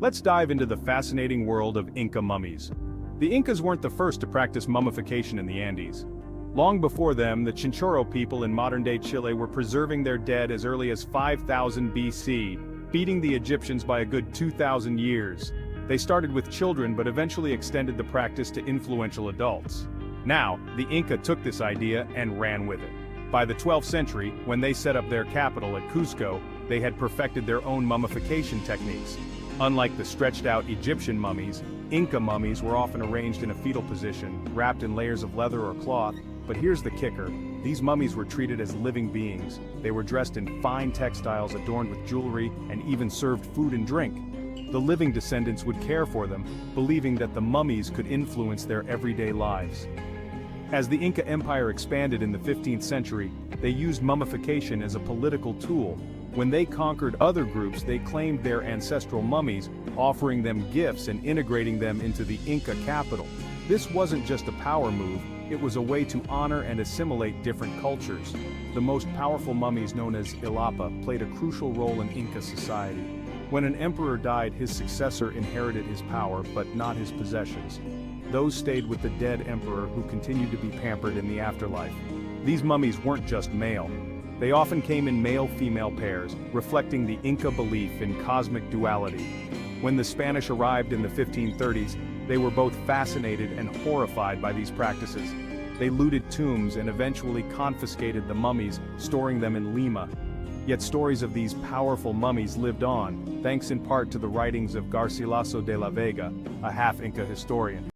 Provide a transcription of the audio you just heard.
Let's dive into the fascinating world of Inca mummies. The Incas weren't the first to practice mummification in the Andes. Long before them, the Chinchorro people in modern-day Chile were preserving their dead as early as 5000 BC, beating the Egyptians by a good 2000 years. They started with children but eventually extended the practice to influential adults. Now, the Inca took this idea and ran with it. By the 12th century, when they set up their capital at Cusco, they had perfected their own mummification techniques. Unlike the stretched-out Egyptian mummies, Inca mummies were often arranged in a fetal position, wrapped in layers of leather or cloth. But here's the kicker: these mummies were treated as living beings. They were dressed in fine textiles adorned with jewelry and even served food and drink. The living descendants would care for them, believing that the mummies could influence their everyday lives. As the Inca Empire expanded in the 15th century, they used mummification as a political tool. When they conquered other groups, they claimed their ancestral mummies, offering them gifts and integrating them into the Inca capital. This wasn't just a power move, it was a way to honor and assimilate different cultures. The most powerful mummies, known as Illapa, played a crucial role in Inca society. When an emperor died, his successor inherited his power, but not his possessions. Those stayed with the dead emperor, who continued to be pampered in the afterlife. These mummies weren't just male. They often came in male-female pairs, reflecting the Inca belief in cosmic duality. When the Spanish arrived in the 1530s, they were both fascinated and horrified by these practices. They looted tombs and eventually confiscated the mummies, storing them in Lima. Yet stories of these powerful mummies lived on, thanks in part to the writings of Garcilaso de la Vega, a half-Inca historian.